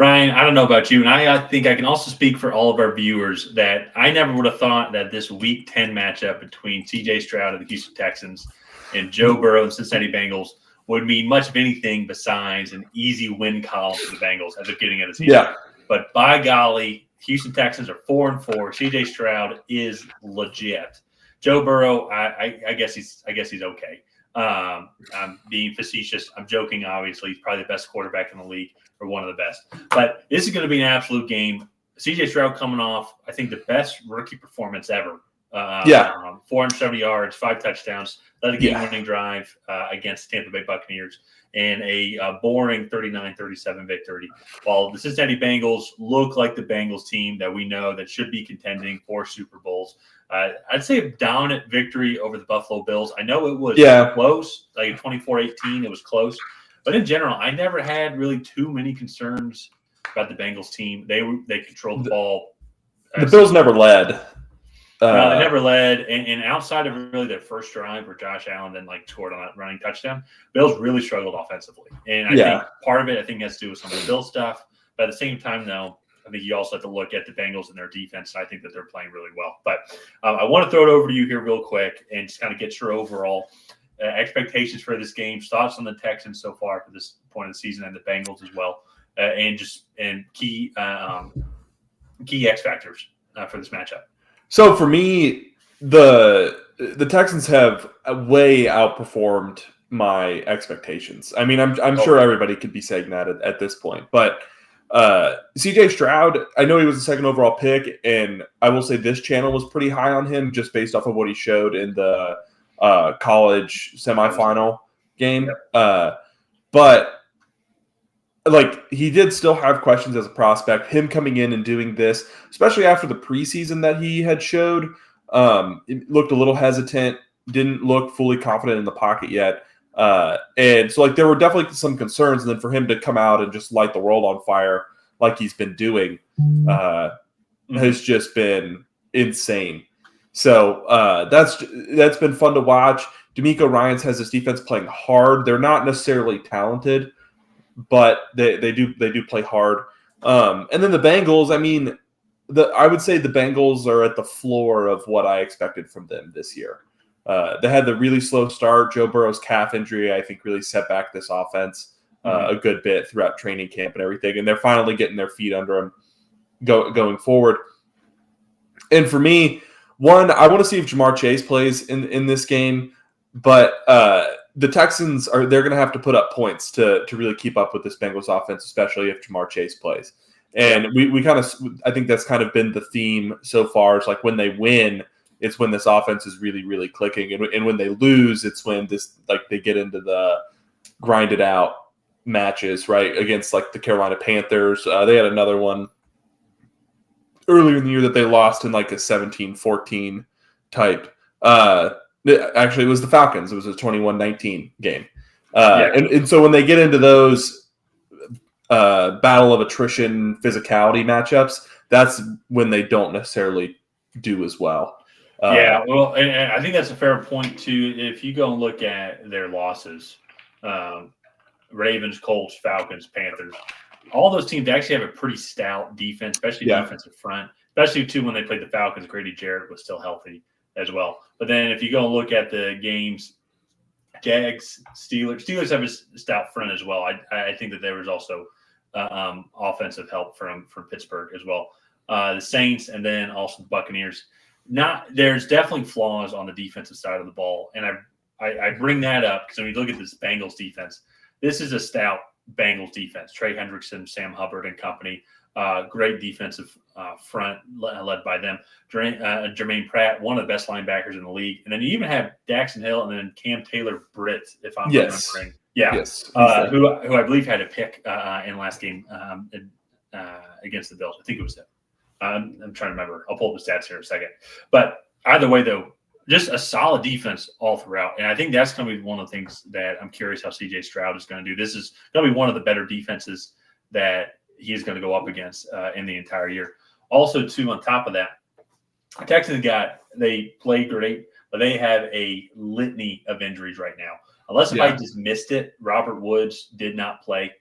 Ryan, I don't know about you, and I think I can also speak for all of our viewers that I never would have thought that this Week 10 matchup between CJ Stroud of the Houston Texans and Joe Burrow and the Cincinnati Bengals would mean much of anything besides an easy win column for the Bengals at the beginning of the season. Yeah. But by golly, Houston Texans are 4-4. CJ Stroud is legit. Joe Burrow, I guess he's okay. I'm being facetious. I'm joking, obviously. He's probably the best quarterback in the league, or one of the best. But this is going to be an absolute game. CJ Stroud coming off, I think, the best rookie performance ever. 470 yards, 5 touchdowns, led a game-winning drive against Tampa Bay Buccaneers, and a boring 39-37 victory. While the Cincinnati Bengals look like the Bengals team that we know that should be contending for Super Bowls, I'd say a dominant victory over the Buffalo Bills. I know it was close, like 24-18. It was close. But in general, I never had really too many concerns about the Bengals team. They controlled the ball. The Bills never led. No, they never led. And outside of really their first drive where Josh Allen then scored on that running touchdown, Bills really struggled offensively. And I think part of it, has to do with some of the Bills stuff. But at the same time, though, I think you also have to look at the Bengals and their defense. And I think that they're playing really well. But I want to throw it over to you here real quick and just kind of get your overall expectations for this game, thoughts on the Texans so far for this point of the season, and the Bengals as well, and key X factors for this matchup. So for me, the Texans have way outperformed my expectations. I mean, I'm sure everybody could be saying that at this point, but CJ Stroud, I know he was the second overall pick, and I will say this channel was pretty high on him just based off of what he showed in the college semifinal game. But he did still have questions as a prospect. Him coming in and doing this, especially after the preseason that he had showed, it looked a little hesitant, didn't look fully confident in the pocket yet. And so there were definitely some concerns. And then for him to come out and just light the world on fire like he's been doing has just been insane. So that's been fun to watch. D'Amico Ryans has this defense playing hard. They're not necessarily talented, but they do play hard. And then the Bengals, I mean, I would say the Bengals are at the floor of what I expected from them this year. They had the really slow start. Joe Burrow's calf injury, I think, really set back this offense a good bit throughout training camp and everything. And they're finally getting their feet under them going forward. And for me, one, I want to see if Jamar Chase plays in this game, but the Texans they're going to have to put up points to really keep up with this Bengals offense, especially if Jamar Chase plays. And we kind of, I think that's kind of been the theme so far. It's when they win, it's when this offense is really, really clicking, and when they lose, it's when they get into the grinded out matches, right, against the Carolina Panthers. They had another one earlier in the year that they lost in a 17-14 type. Actually, it was the Falcons. It was a 21-19 game. And so when they get into those battle of attrition physicality matchups, that's when they don't necessarily do as well. Well, and I think that's a fair point, too. If you go and look at their losses, Ravens, Colts, Falcons, Panthers, all those teams actually have a pretty stout defense, especially defensive front, especially, too, when they played the Falcons. Grady Jarrett was still healthy as well. But then if you go and look at the games, Jags, Steelers have a stout front as well. I think that there was also offensive help from Pittsburgh as well. The Saints, and then also the Buccaneers. There's definitely flaws on the defensive side of the ball, and I bring that up because when you look at this Bengals defense, this is a stout Bengals defense. Trey Hendrickson, Sam Hubbard, and company. Great defensive front led by them. Jermaine Pratt, one of the best linebackers in the league. And then you even have Daxton Hill and then Cam Taylor-Britt, if I'm remembering. Who I believe had a pick in last game against the Bills. I think it was him. I'm trying to remember. I'll pull up the stats here in a second. But either way, though, just a solid defense all throughout. And I think that's going to be one of the things that I'm curious how CJ Stroud is going to do. This is going to be one of the better defenses that he's going to go up against in the entire year. Also, too, on top of that, Texans they play great, but they have a litany of injuries right now. Unless if I just missed it, Robert Woods did not play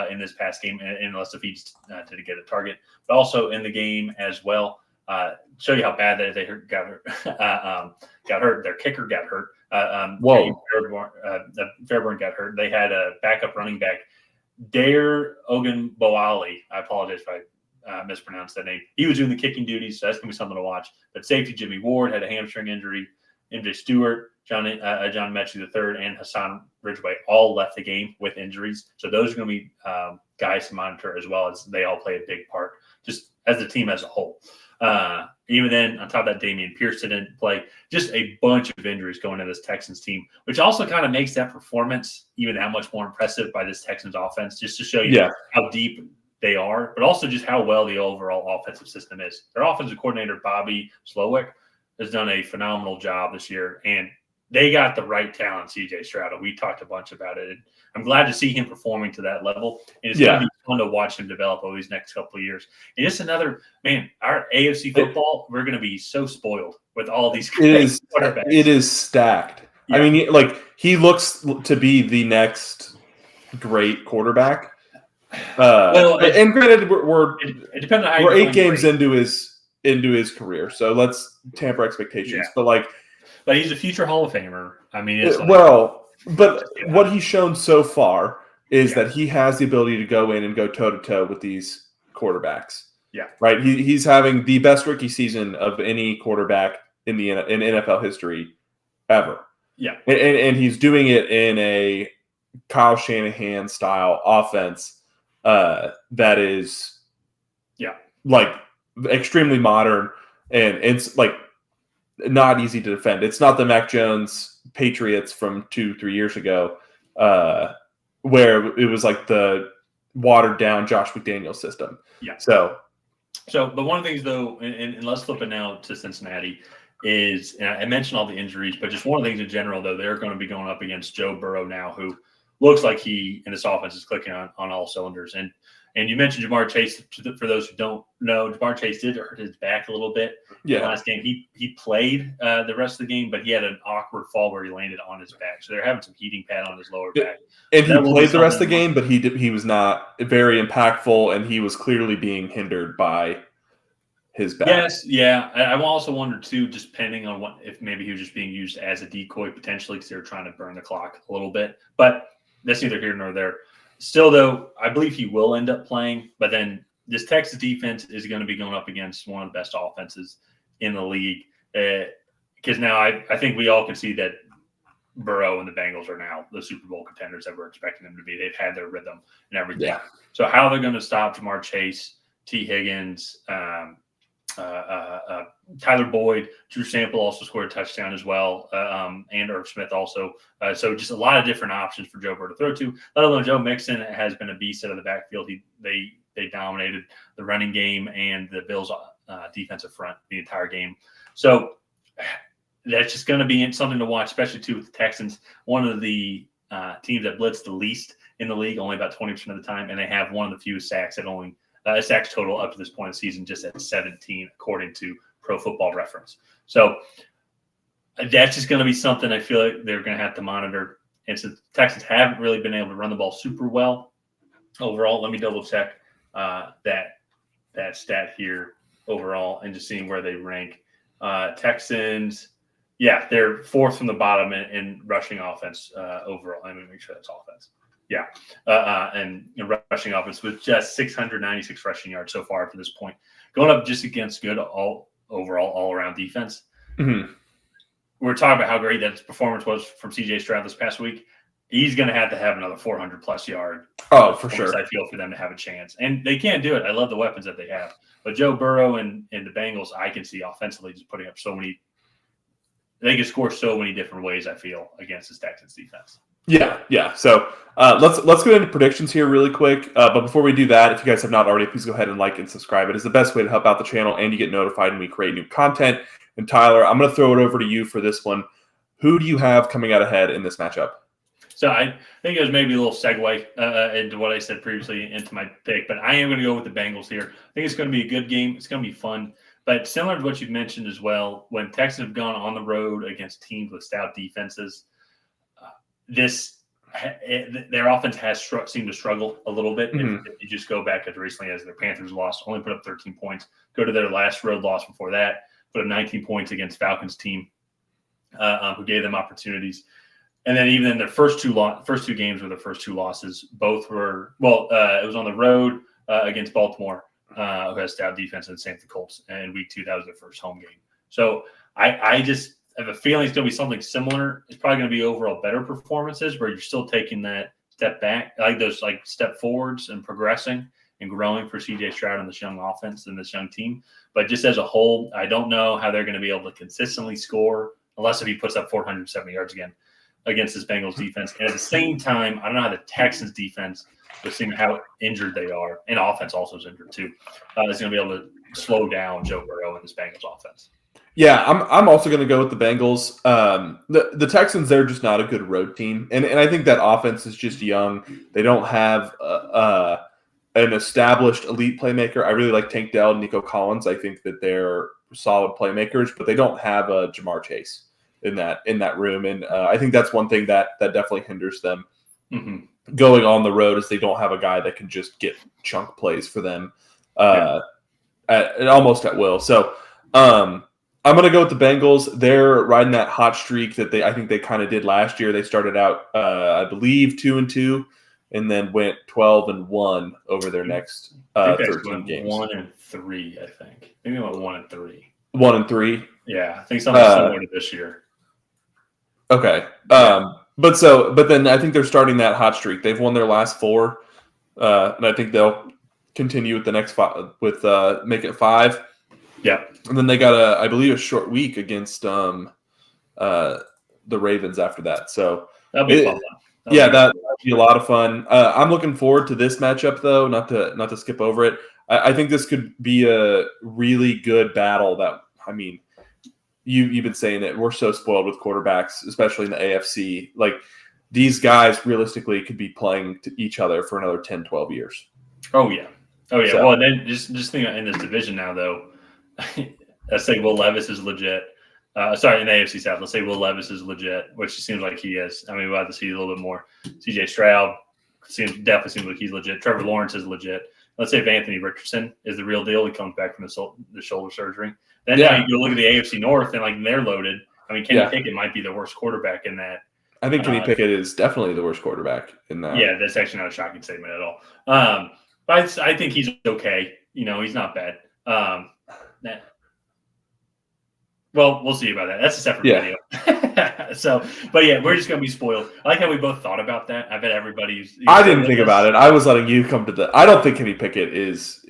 in this past game, unless if he didn't get a target. But also in the game as well, show you how bad they got hurt. Got hurt. Their kicker got hurt. Fairborn got hurt. They had a backup running back, Dare Ogunbowale. I apologize if I mispronounced that name. He was doing the kicking duties, so that's going to be something to watch. But safety Jimmy Ward had a hamstring injury. MJ Stewart, John Mechie III, and Hassan Ridgeway all left the game with injuries. So those are going to be guys to monitor, as well as they all play a big part, just as a team as a whole. Even then, on top of that, Damian Pierce didn't play. Just a bunch of injuries going into this Texans team, which also kind of makes that performance even that much more impressive by this Texans offense, just to show you how deep they are, but also just how well the overall offensive system is. Their offensive coordinator, Bobby Slowick, has done a phenomenal job this year, and they got the right talent, CJ Stroud. We talked a bunch about it. And I'm glad to see him performing to that level. And it's going to be fun to watch him develop over these next couple of years. And just another, man, our AFC football, we're going to be so spoiled with all these quarterbacks. It is stacked. Yeah. I mean, he looks to be the next great quarterback. And granted, we're 8 games into his career, so let's temper expectations. Yeah. But he's a future Hall of Famer. I mean, what he's shown so far is that he has the ability to go in and go toe to toe with these quarterbacks. Yeah, right. He's having the best rookie season of any quarterback in NFL history ever. Yeah, and he's doing it in a Kyle Shanahan style offense that is, extremely modern, and it's not easy to defend. It's not the Mac Jones Patriots from 2-3 years ago, where it was like the watered down Josh McDaniels system. Yeah. So, but one of the things though, and let's flip it now to Cincinnati, is, and I mentioned all the injuries, but just one of the things in general though, they're going to be going up against Joe Burrow now, who looks like he in this offense is clicking on all cylinders. And you mentioned Jamar Chase. For those who don't know, Jamar Chase did hurt his back a little bit in the last game. He played the rest of the game, but he had an awkward fall where he landed on his back. So they're having some heating pad on his lower back. And he played the rest of the game, but he was not very impactful, and he was clearly being hindered by his back. Yes, yeah. I also wonder too, just depending on if maybe he was just being used as a decoy potentially, because they were trying to burn the clock a little bit. But that's neither here nor there. Still, though, I believe he will end up playing. But then this Texas defense is going to be going up against one of the best offenses in the league. Because now I think we all can see that Burrow and the Bengals are now the Super Bowl contenders that we're expecting them to be. They've had their rhythm and everything. Yeah. So how they're going to stop Jamar Chase, T. Higgins, Tyler Boyd, Drew Sample also scored a touchdown as well, and Irv Smith also. So just a lot of different options for Joe Burrow to throw to. Let alone Joe Mixon has been a beast out of the backfield. They dominated the running game and the Bills' defensive front the entire game. So that's just going to be something to watch, especially too with the Texans. One of the teams that blitz the least in the league, only about 20% of the time, and they have one of the fewest sacks at only. Sacks total up to this point of the season just at 17, according to Pro Football Reference. So that's just going to be something I feel like they're going to have to monitor. And since the Texans haven't really been able to run the ball super well overall, let me double check that stat here overall and just seeing where they rank. Texans, they're fourth from the bottom in rushing offense overall. Let me make sure that's offense. Yeah, and rushing offense with just 696 rushing yards so far to this point, going up just against good all-around defense. Mm-hmm. We're talking about how great that performance was from CJ Stroud this past week. He's going to have another 400-plus yard. Oh, for sure. I feel for them to have a chance, and they can do it. I love the weapons that they have. But Joe Burrow and the Bengals, I can see offensively just putting up so many. They can score so many different ways. I feel against this Texans defense. Yeah. So let's go into predictions here really quick. But before we do that, if you guys have not already, please go ahead and like and subscribe. It is the best way to help out the channel, and you get notified when we create new content. And Tyler, I'm going to throw it over to you for this one. Who do you have coming out ahead in this matchup? So I think it was maybe a little segue into what I said previously into my pick, but I am going to go with the Bengals here. I think it's going to be a good game. It's going to be fun. But similar to what you've mentioned as well, when Texans have gone on the road against teams with stout defenses, their offense has seemed to struggle a little bit. Mhm. If you just go back as recently as their Panthers lost, only put up 13 points. Go to their last road loss before that, put up 19 points against Falcons team, who gave them opportunities. And then even in their first two games were their first two losses. Both were it was on the road against Baltimore, who has stout defense, and same for the Colts. And in week 2, that was their first home game. So I just have a feeling it's going to be something similar. It's probably going to be overall better performances where you're still taking that step back, like those step forwards and progressing and growing for CJ Stroud and this young offense and this young team. But just as a whole, I don't know how they're going to be able to consistently score unless if he puts up 470 yards again against this Bengals defense. And at the same time, I don't know how the Texans defense, with seeing how injured they are, and offense also is injured too, is going to be able to slow down Joe Burrow and this Bengals offense. Yeah, I'm also going to go with the Bengals. The Texans, they're just not a good road team. And I think that offense is just young. They don't have an established elite playmaker. I really like Tank Dell and Nico Collins. I think that they're solid playmakers, but they don't have a Jamar Chase in that room. And I think that's one thing that definitely hinders them going on the road, is they don't have a guy that can just get chunk plays for them almost at will. So I'm going to go with the Bengals. They're riding that hot streak that I think they kind of did last year. They started out, I believe, 2-2, and then went 12-1 over their next 13 games. 1-3, I think. Maybe went 1-3. 1-3. Yeah, I think something similar to this year. Okay. But then I think they're starting that hot streak. They've won their last 4, and I think they'll continue with the next 5 with make it 5. Yeah. And then they got I believe a short week against the Ravens after that. So that'll be fun. That'll be a lot of fun. I'm looking forward to this matchup though, not to skip over it. I think this could be a really good battle that, I mean, you've been saying it. We're so spoiled with quarterbacks, especially in the AFC. Like, these guys realistically could be playing to each other for another 10, 12 years. Oh, yeah. So, well, and then just think in this division now, though, let's say Will Levis is legit. In the AFC South, let's say Will Levis is legit, which seems like he is. I mean, we'll have to see a little bit more. CJ Stroud definitely seems like he's legit. Trevor Lawrence is legit. Let's say if Anthony Richardson is the real deal, he comes back from the shoulder surgery. Then now you go look at the AFC North, and they're loaded. I mean, Kenny Pickett might be the worst quarterback in that. I think Kenny Pickett is definitely the worst quarterback in that. Yeah, that's actually not a shocking statement at all. But I think he's okay. He's not bad. Well, we'll see about that. That's a separate video. But we're just going to be spoiled. I like how we both thought about that. I bet everybody's. I didn't think about it. I was letting you come to the. I don't think Kenny Pickett is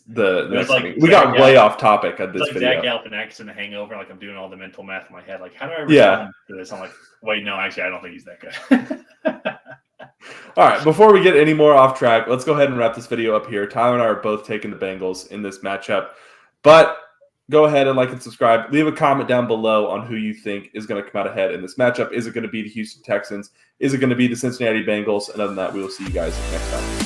the next thing. We got way off topic on this video. Zach Galifianakis in The Hangover. I'm doing all the mental math in my head. How do I respond to this? I'm like, wait, no, actually, I don't think he's that good. All right, before we get any more off track, let's go ahead and wrap this video up here. Tyler and I are both taking the Bengals in this matchup, but go ahead and like and subscribe. Leave a comment down below on who you think is going to come out ahead in this matchup. Is it going to be the Houston Texans? Is it going to be the Cincinnati Bengals? And other than that, we will see you guys next time.